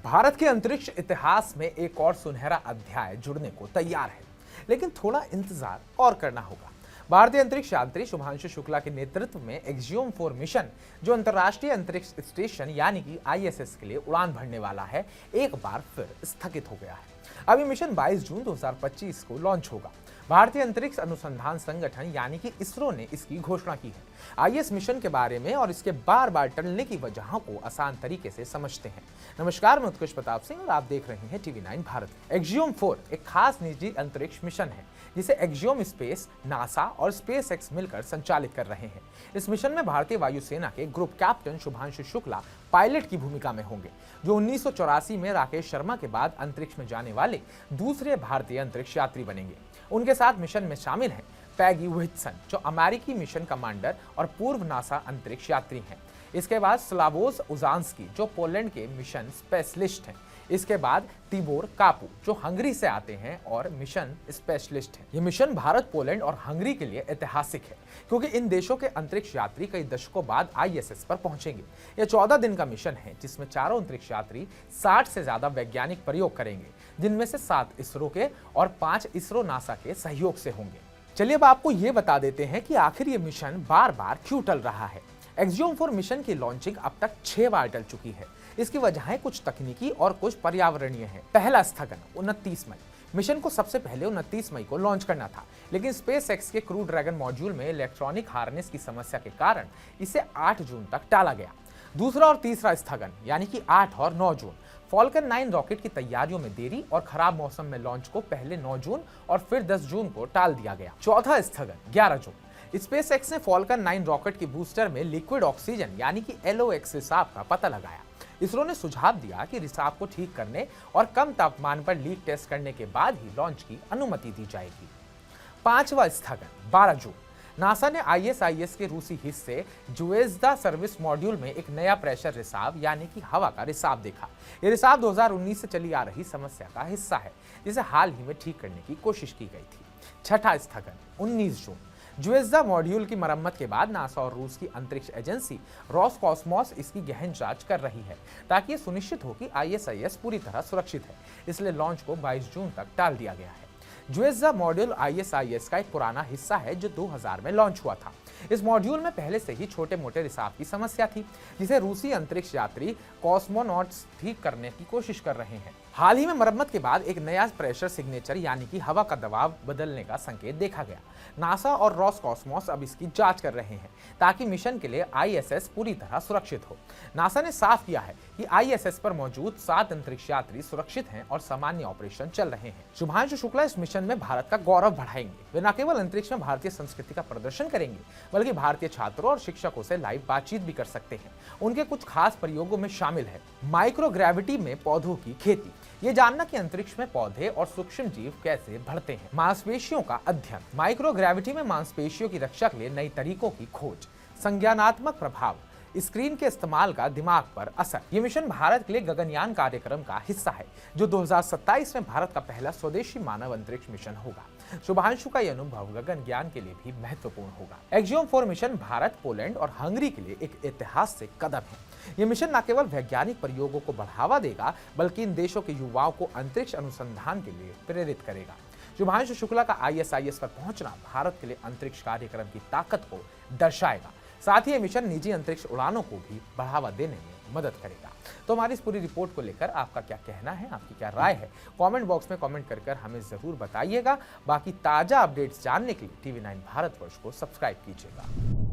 भारत के अंतरिक्ष इतिहास में एक और सुनहरा अध्याय जुड़ने को तैयार है, लेकिन थोड़ा इंतजार और करना होगा। भारतीय अंतरिक्ष यात्री शुभांशु शुक्ला के नेतृत्व में एक्सियोम 4 मिशन, जो अंतर्राष्ट्रीय अंतरिक्ष स्टेशन यानी कि आईएसएस के लिए उड़ान भरने वाला है, एक बार फिर स्थगित हो गया है। अब ये मिशन 22 जून 2025 को लॉन्च होगा। भारतीय अंतरिक्ष अनुसंधान संगठन यानी कि इसरो ने इसकी घोषणा की है। आइए इस मिशन के बारे में और इसके बार बार टलने की वजहों को आसान तरीके से समझते हैं। नमस्कार, मैं उत्कृष्ट प्रताप सिंह और आप देख रहे हैं टीवी 9 भारत। एक्सियोम 4 एक खास निजी अंतरिक्ष मिशन है जिसे एक्सियोम स्पेस, नासा और स्पेस एक्स मिलकर संचालित कर रहे हैं। इस मिशन में भारतीय वायुसेना के group captain Shubhanshu Shukla pilot की भूमिका में होंगे, जो 1984 में राकेश शर्मा के बाद अंतरिक्ष में जाने वाले दूसरे भारतीय अंतरिक्ष यात्री बनेंगे। उनके साथ मिशन में शामिल हैं पैगी विल्सन, जो अमेरिकी मिशन कमांडर और पूर्व नासा अंतरिक्ष यात्री हैं। इसके बाद स्लावोज उजांस्की, जो पोलैंड के मिशन स्पेशलिस्ट हैं। इसके बाद तिबोर कापू, जो हंगरी से आते हैं और मिशन स्पेशलिस्ट हैं। ये मिशन भारत, पोलैंड और हंगरी के लिए ऐतिहासिक है, क्योंकि इन देशों के अंतरिक्ष यात्री कई दशकों बाद आईएसएस पर पहुंचेंगे। यह 14 दिन का मिशन है, जिसमें चारों अंतरिक्ष यात्री 60 से ज्यादा वैज्ञानिक प्रयोग करेंगे, जिनमें से 7 इसरो के और 5 इसरो नासा के सहयोग से होंगे। चलिए अब आपको ये बता देते हैं कि आखिर ये मिशन बार बार क्यों टल रहा है। एक्सियोम 4 मिशन की लॉन्चिंग अब तक 6 बार टल चुकी है। इसकी वजहें कुछ तकनीकी और कुछ पर्यावरणीय हैं। पहला स्थगन 29 मई। मिशन को सबसे पहले 29 मई को लॉन्च करना था, लेकिन स्पेस एक्स के क्रू ड्रैगन मॉड्यूल में इलेक्ट्रॉनिक हार्नेस की समस्या के कारण इसे 8 जून तक टाला गया। दूसरा और तीसरा स्थगन यानी कि 8 और 9 जून। फॉल्कन 9 रॉकेट की तैयारियों में देरी और खराब मौसम में लॉन्च को पहले 9 जून और फिर 10 जून को टाल दिया गया। चौथा स्थगन 11 जून। स्पेस एक्स ने फॉल्कन 9 रॉकेट की बूस्टर में लिक्विड ऑक्सीजन यानी कि LOX रिसाव का पता लगाया। इसरो ने सुझाव दिया कि रिसाव को ठीक करने और कम तापमान पर लीक टेस्ट करने के बाद ही लॉन्च की अनुमति दी जाएगी। पांचवा स्थगन 12 जून। नासा ने ISIS के रूसी हिस्से ज्वेज़दा सर्विस मॉड्यूल में एक नया प्रेशर रिसाव यानी कि हवा का रिसाव देखा। यह रिसाव 2019 से चली आ रही समस्या का हिस्सा है, जिसे हाल ही में ठीक करने की कोशिश की गई थी। छठा स्थगन 19 जून। ज्वेज़दा मॉड्यूल की मरम्मत के बाद नासा और रूस की अंतरिक्ष एजेंसी रोसकॉस्मोस इसकी गहन जांच कर रही है, ताकि यह सुनिश्चित हो कि ISIS पूरी तरह सुरक्षित है। इसलिए लॉन्च को 22 जून तक टाल दिया गया है। ज्वेज़दा मॉड्यूल ISIS का एक पुराना हिस्सा है, जो 2000 में लॉन्च हुआ था। इस मॉड्यूल में पहले से ही छोटे मोटे रिसाव की समस्या थी, जिसे रूसी अंतरिक्ष यात्री कॉस्मोनॉट्स ठीक करने की कोशिश कर रहे हैं। हाल ही में मरम्मत के बाद एक नया प्रेशर सिग्नेचर यानी कि हवा का दबाव बदलने का संकेत देखा गया। नासा और रोसकॉस्मोस अब इसकी जांच कर रहे हैं, ताकि मिशन के लिए ISS पूरी तरह सुरक्षित हो। नासा ने साफ किया है कि ISS पर मौजूद 7 अंतरिक्ष यात्री सुरक्षित हैं और सामान्य ऑपरेशन चल रहे हैं। शुभांशु शुक्ला इस मिशन में भारत का गौरव बढ़ाएंगे। वे न केवल अंतरिक्ष में भारतीय संस्कृति का प्रदर्शन करेंगे, बल्कि भारतीय छात्रों और शिक्षकों से लाइव बातचीत भी कर सकते हैं। उनके कुछ खास प्रयोगों में शामिल है माइक्रोग्रेविटी में पौधों की खेती, ये जानना कि अंतरिक्ष में पौधे और सूक्ष्म जीव कैसे बढ़ते हैं। मांसपेशियों का अध्ययन, माइक्रोग्रेविटी में मांसपेशियों की रक्षा के लिए नई तरीकों की खोज। संज्ञानात्मक प्रभाव, स्क्रीन के इस्तेमाल का दिमाग पर असर। ये मिशन भारत के लिए गगनयान कार्यक्रम का हिस्सा है, जो 2027 में भारत का पहला स्वदेशी मानव अंतरिक्ष मिशन होगा। शुभांशु का यह अनुभव गगन ज्ञान के लिए भी महत्वपूर्ण होगा। एक्सियोम 4 मिशन भारत, पोलैंड और हंगरी के लिए एक ऐतिहासिक कदम है। यह मिशन न केवल वैज्ञानिक प्रयोगों को बढ़ावा देगा, बल्कि इन देशों के युवाओं को अंतरिक्ष अनुसंधान के लिए प्रेरित करेगा। शुभांशु शुक्ला का ISIS पर पहुंचना भारत के लिए अंतरिक्ष कार्यक्रम की ताकत को दर्शाएगा। साथ ही ये मिशन निजी अंतरिक्ष उड़ानों को भी बढ़ावा देने में मदद करेगा। तो हमारी इस पूरी रिपोर्ट को लेकर आपका क्या कहना है, आपकी क्या राय है, कमेंट बॉक्स में कमेंट कर हमें जरूर बताइएगा। बाकी ताजा अपडेट्स जानने के लिए टीवी 9 भारतवर्ष को सब्सक्राइब कीजिएगा।